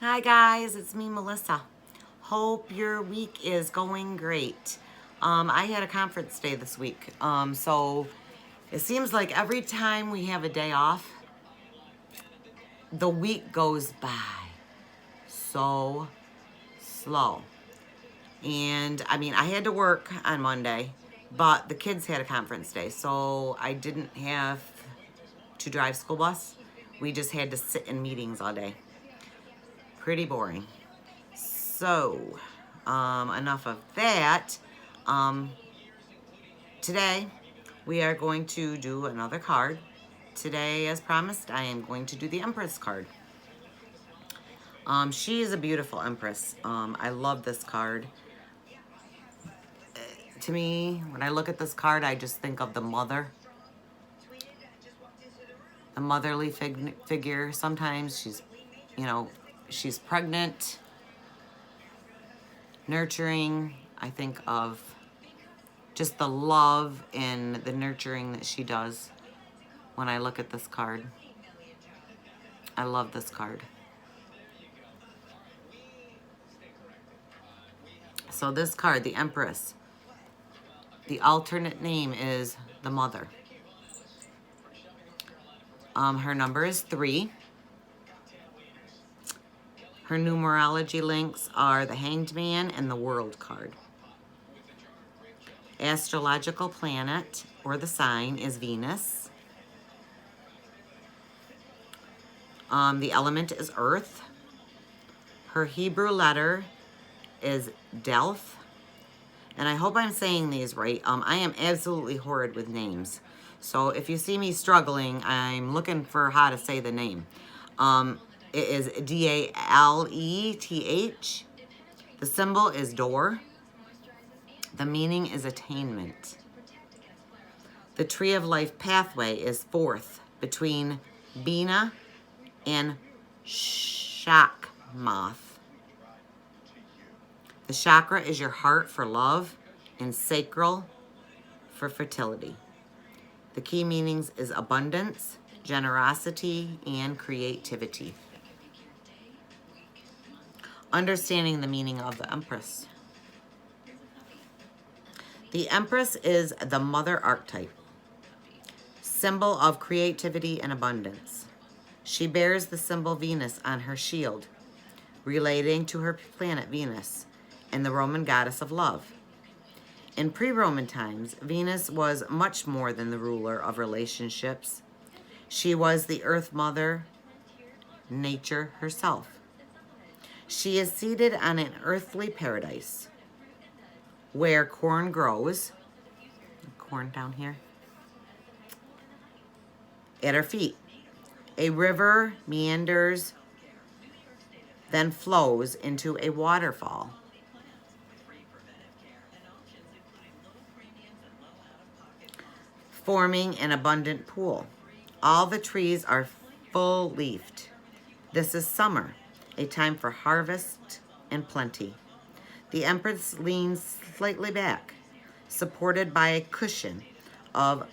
Hi guys, it's me, Melissa. Hope your week is going great. I had a conference day this week, so it seems like every time we have a day off, the week goes by so slow. And I mean, I had to work on Monday, but the kids had a conference day, so I didn't have to drive school bus. We just had to sit in meetings all day. Pretty boring. So, enough of that. Um, Today, we are going to do another card. Today, as promised, I am going to do the Empress card. She is a beautiful Empress. I love this card. To me, when I look at this card, I just think of the mother. The motherly figure. Sometimes she's pregnant, nurturing. I think of just the love and the nurturing that she does when I look at this card. I love this card. So this card, the Empress, the alternate name is the Mother. Her number is 3. Her numerology links are the Hanged Man and the World card. Astrological planet or the sign is Venus. The element is Earth. Her Hebrew letter is Delph. And I hope I'm saying these right. I am absolutely horrid with names. So if you see me struggling, I'm looking for how to say the name. It is Daleth. The symbol is door. The meaning is attainment. The tree of life pathway is 4th between Bina and Shakmoth. The chakra is your heart for love and sacral for fertility. The key meanings is abundance, generosity, and creativity. Understanding the meaning of the Empress. The Empress is the mother archetype, symbol of creativity and abundance. She bears the symbol Venus on her shield, relating to her planet Venus and the Roman goddess of love. In pre-Roman times, Venus was much more than the ruler of relationships. She was the Earth Mother, nature herself. She is seated on an earthly paradise where corn grows, corn down here, at her feet. A river meanders, then flows into a waterfall. Forming an abundant pool. All the trees are full-leafed. This is summer, a time for harvest and plenty. The Empress leans slightly back, supported by a cushion and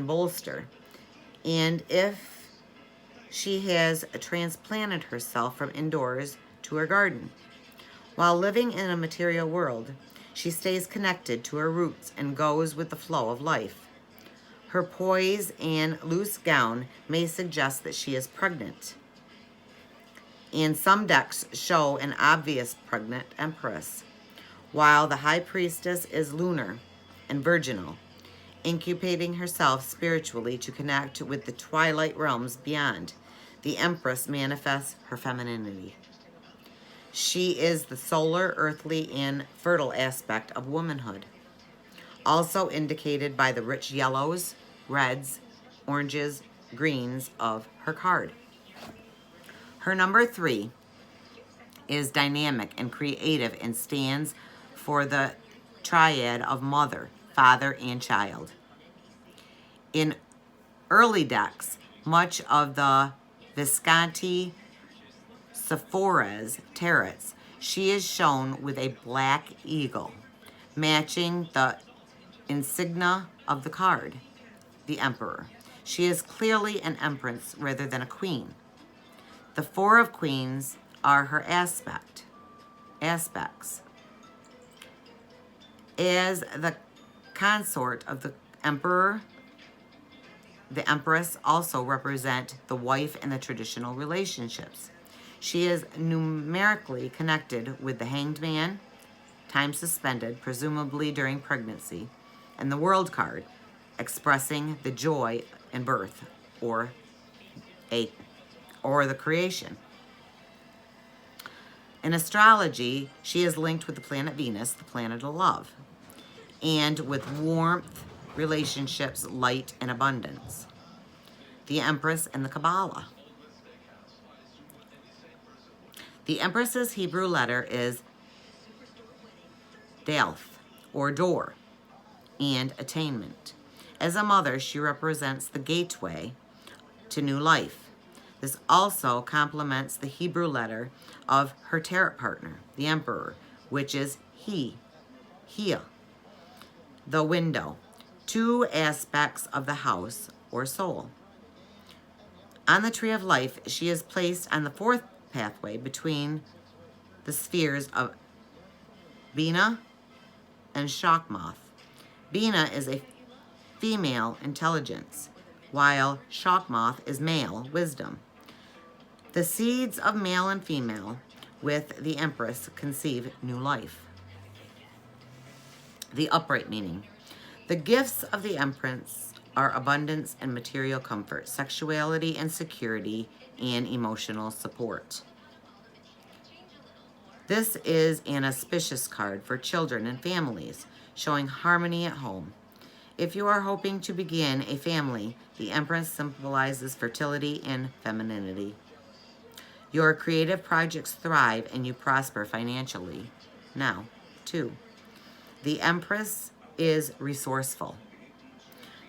bolster. And if she has transplanted herself from indoors to her garden. While living in a material world, she stays connected to her roots and goes with the flow of life. Her poise and loose gown may suggest that she is pregnant. And some decks show an obvious pregnant empress, while the high priestess is lunar and virginal, incubating herself spiritually to connect with the twilight realms beyond. The Empress manifests her femininity. She is the solar, earthly, and fertile aspect of womanhood, also indicated by the rich yellows, reds, oranges, greens of her card. Her number 3 is dynamic and creative and stands for the triad of mother, father, and child. In early decks, much of the Visconti Sephora's tarots, she is shown with a black eagle, matching the insignia of the card, the emperor. She is clearly an empress rather than a queen. The Four of Queens are her aspects. As the consort of the emperor, the empress also represent the wife in the traditional relationships. She is numerically connected with the Hanged Man, time suspended, presumably during pregnancy, and the World card, expressing the joy in birth or the creation. In astrology, she is linked with the planet Venus, the planet of love, and with warmth, relationships, light, and abundance. The Empress and the Kabbalah. The Empress's Hebrew letter is Daleth, or door, and attainment. As a mother, she represents the gateway to new life. This also complements the Hebrew letter of her tarot partner, the Emperor, which is Hia, the window, two aspects of the house or soul. On the tree of life, she is placed on the fourth pathway between the spheres of Bina and Shakmoth. Bina is a female intelligence, while Shakmoth is male wisdom. The seeds of male and female with the Empress conceive new life. The upright meaning. The gifts of the Empress are abundance and material comfort, sexuality and security, and emotional support. This is an auspicious card for children and families, showing harmony at home. If you are hoping to begin a family, the Empress symbolizes fertility and femininity. Your creative projects thrive and you prosper financially. Now, 2. The Empress is resourceful.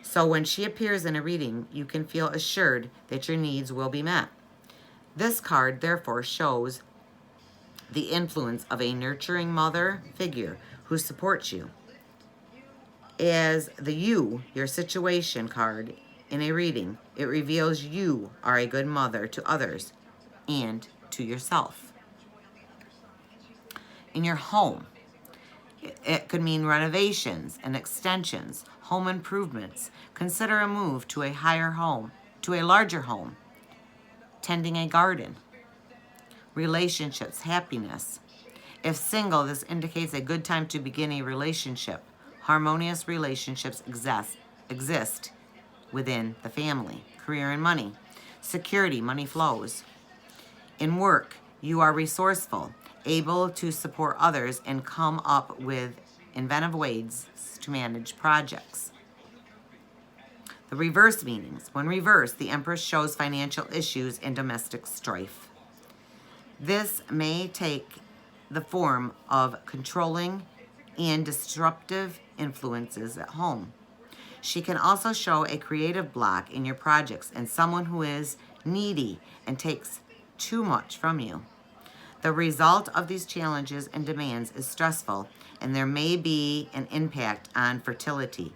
So when she appears in a reading, you can feel assured that your needs will be met. This card, therefore, shows the influence of a nurturing mother figure who supports you. As the your situation card in a reading, it reveals you are a good mother to others and to yourself. In your home, it could mean renovations and extensions, home improvements. Consider a move to a larger home, tending a garden. Relationships, happiness. If single, this indicates a good time to begin a relationship. Harmonious relationships exist within the family. Career and money. Security, money flows. In work, you are resourceful, able to support others and come up with inventive ways to manage projects. The reverse meanings. When reversed, the Empress shows financial issues and domestic strife. This may take the form of controlling and disruptive influences at home. She can also show a creative block in your projects and someone who is needy and takes too much from you. The result of these challenges and demands is stressful, and there may be an impact on fertility.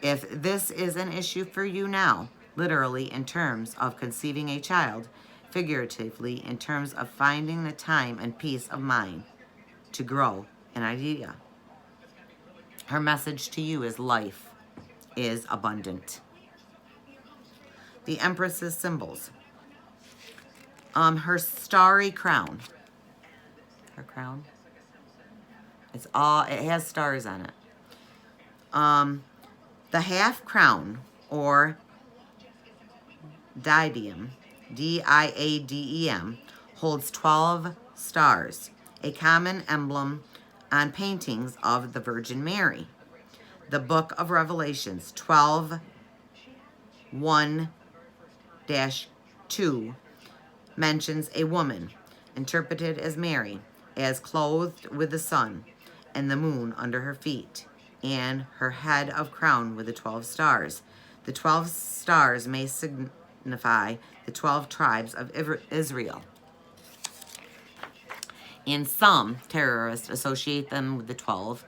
If this is an issue for you now, literally in terms of conceiving a child, figuratively in terms of finding the time and peace of mind to grow an idea. Her message to you is life is abundant. The Empress's symbols. Her starry crown. Her crown. It has stars on it. The half crown, or diadem, diadem, holds 12 stars, a common emblem on paintings of the Virgin Mary. The Book of Revelations 12:1-2 mentions a woman, interpreted as Mary, as clothed with the sun and the moon under her feet, and her head of crown with the 12 stars. The 12 stars may signify the 12 tribes of Israel. And some terrorists associate them with the 12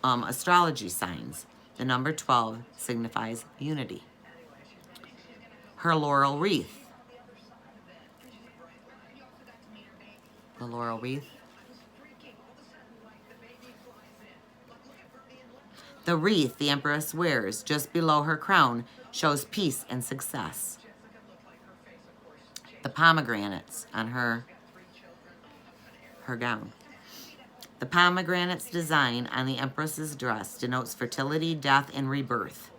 astrology signs. The number 12 signifies unity. Her laurel wreath. laurel wreath. The wreath the Empress wears just below her crown shows peace and success. The pomegranates on her gown. The pomegranate's design on the Empress's dress denotes fertility, death, and rebirth,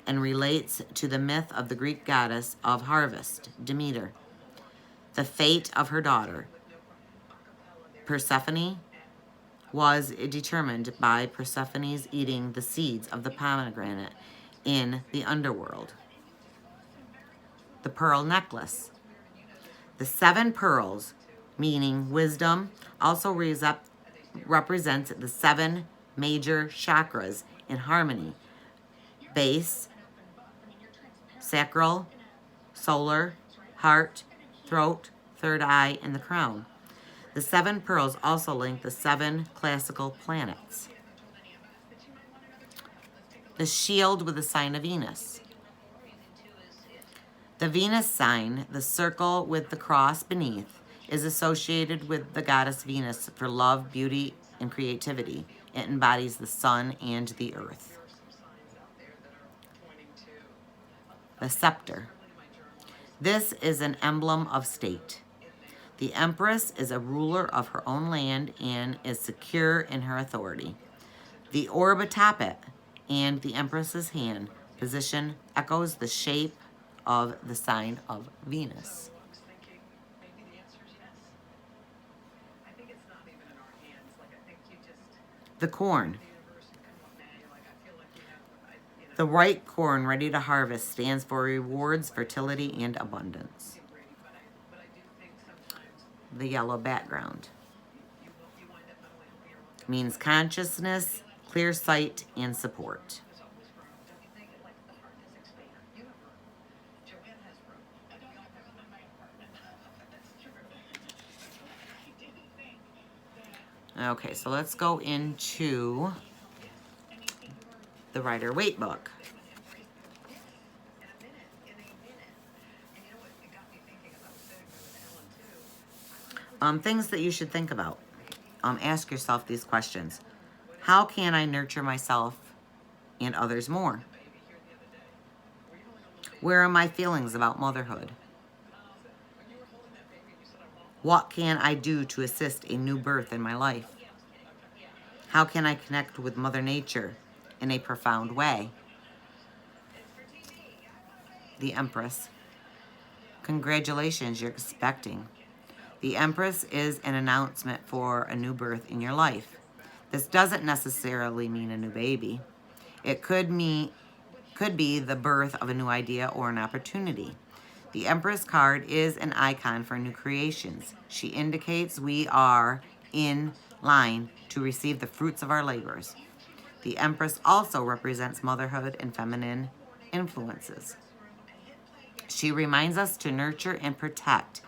and relates to the myth of the Greek goddess of harvest, Demeter. The fate of her daughter, Persephone, was determined by Persephone's eating the seeds of the pomegranate in the underworld. The pearl necklace. The 7 pearls, meaning wisdom, also represents the 7 major chakras in harmony: base, sacral, solar, heart, throat, third eye, and the crown. The 7 pearls also link the 7 classical planets. The shield with the sign of Venus. The Venus sign, the circle with the cross beneath, is associated with the goddess Venus for love, beauty, and creativity. It embodies the sun and the earth. The scepter. This is an emblem of state. The Empress is a ruler of her own land and is secure in her authority. The orb atop it and the Empress's hand position echoes the shape of the sign of Venus. The corn. The ripe corn ready to harvest stands for rewards, fertility, and abundance. The yellow background means consciousness, clear sight, and support. Okay, so let's go into the Rider-Waite book. Things that you should think about. Ask yourself these questions. How can I nurture myself and others more? Where are my feelings about motherhood? What can I do to assist a new birth in my life? How can I connect with Mother Nature in a profound way? The Empress. Congratulations, you're expecting. The Empress is an announcement for a new birth in your life. This doesn't necessarily mean a new baby. It could be the birth of a new idea or an opportunity. The Empress card is an icon for new creations. She indicates we are in line to receive the fruits of our labors. The Empress also represents motherhood and feminine influences. She reminds us to nurture and protect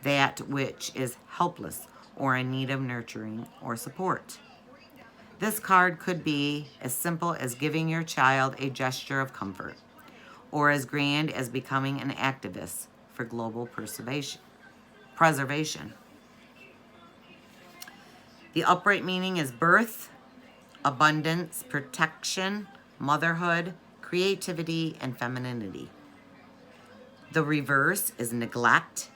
that which is helpless or in need of nurturing or support. This card could be as simple as giving your child a gesture of comfort, or as grand as becoming an activist for global preservation. The upright meaning is birth, abundance, protection, motherhood, creativity, and femininity. The reverse is neglect,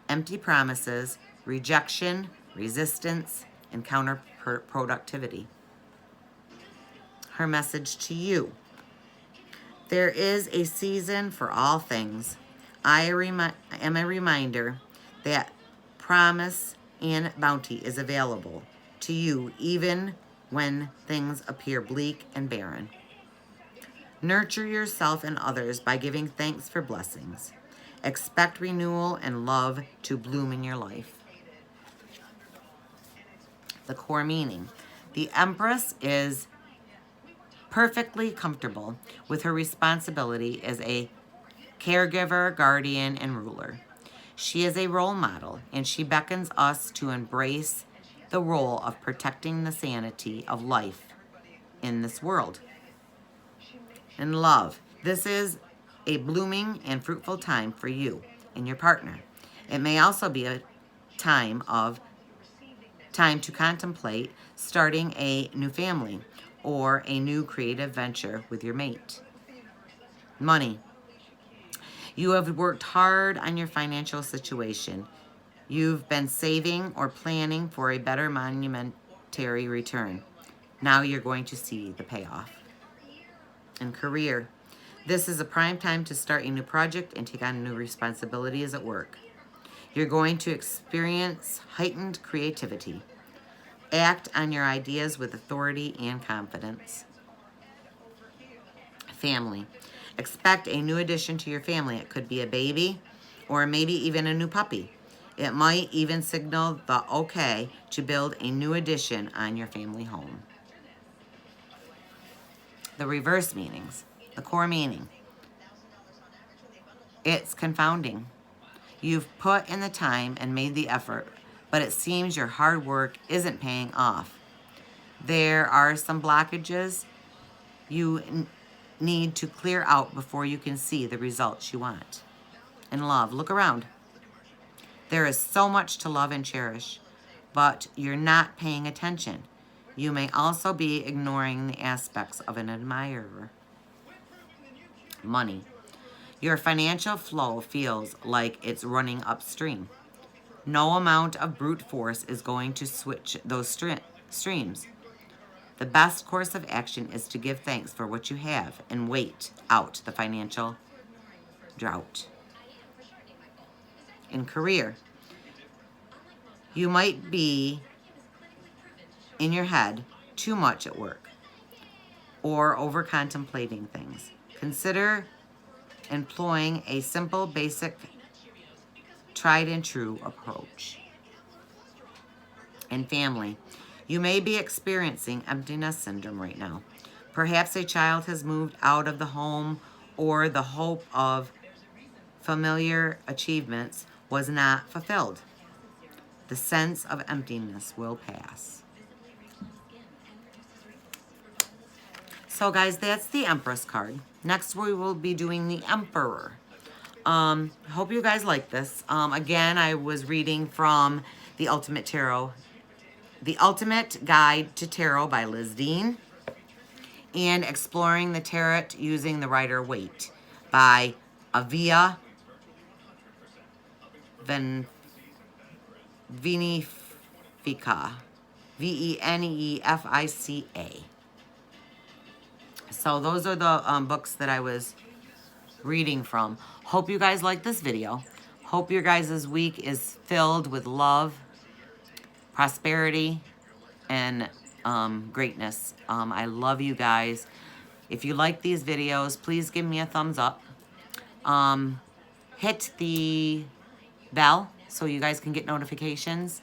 empty promises, rejection, resistance, and counterproductivity. Her message to you. There is a season for all things. I am a reminder that promise and bounty is available to you even when things appear bleak and barren. Nurture yourself and others by giving thanks for blessings. Expect renewal and love to bloom in your life. The core meaning. The Empress is perfectly comfortable with her responsibility as a caregiver, guardian, and ruler. She is a role model, and she beckons us to embrace the role of protecting the sanity of life in this world. And love. This is a blooming and fruitful time for you and your partner. It may also be a time of time to contemplate starting a new family or a new creative venture with your mate. Money. You have worked hard on your financial situation. You've been saving or planning for a better monumentary return. Now you're going to see the payoff. And career. This is a prime time to start a new project and take on new responsibilities at work. You're going to experience heightened creativity. Act on your ideas with authority and confidence. Family. Expect a new addition to your family. It could be a baby or maybe even a new puppy. It might even signal the okay to build a new addition on your family home. The reverse meanings, the core meaning. It's confounding. You've put in the time and made the effort, but it seems your hard work isn't paying off. There are some blockages you need to clear out before you can see the results you want. In love, look around. There is so much to love and cherish, but you're not paying attention. You may also be ignoring the aspects of an admirer. Money. Your financial flow feels like it's running upstream. No amount of brute force is going to switch those streams. The best course of action is to give thanks for what you have and wait out the financial drought. In career, you might be in your head too much at work or over contemplating things. Consider employing a simple, basic, tried and true approach. In family, you may be experiencing emptiness syndrome right now. Perhaps a child has moved out of the home or the hope of familiar achievements was not fulfilled. The sense of emptiness will pass. So guys, that's the Empress card. Next we will be doing the Emperor. Hope you guys like this. Again, I was reading from The Ultimate Tarot, The Ultimate Guide to Tarot by Liz Dean, and Exploring the Tarot Using the Rider-Waite by Avia Venefica, Venefica. So those are the books that I was reading from. Hope you guys like this video. Hope your guys' week is filled with love, prosperity, and greatness. I love you guys. If you like these videos, please give me a thumbs up. Hit the bell so you guys can get notifications,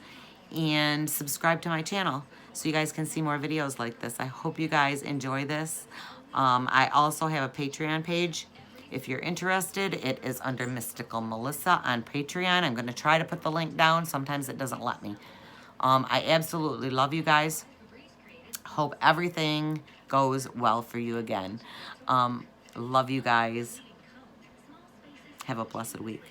and subscribe to my channel so you guys can see more videos like this. I hope you guys enjoy this. I also have a Patreon page. If you're interested, it is under Mystical Melissa on Patreon. I'm going to try to put the link down. Sometimes it doesn't let me. I absolutely love you guys. Hope everything goes well for you again. Love you guys. Have a blessed week.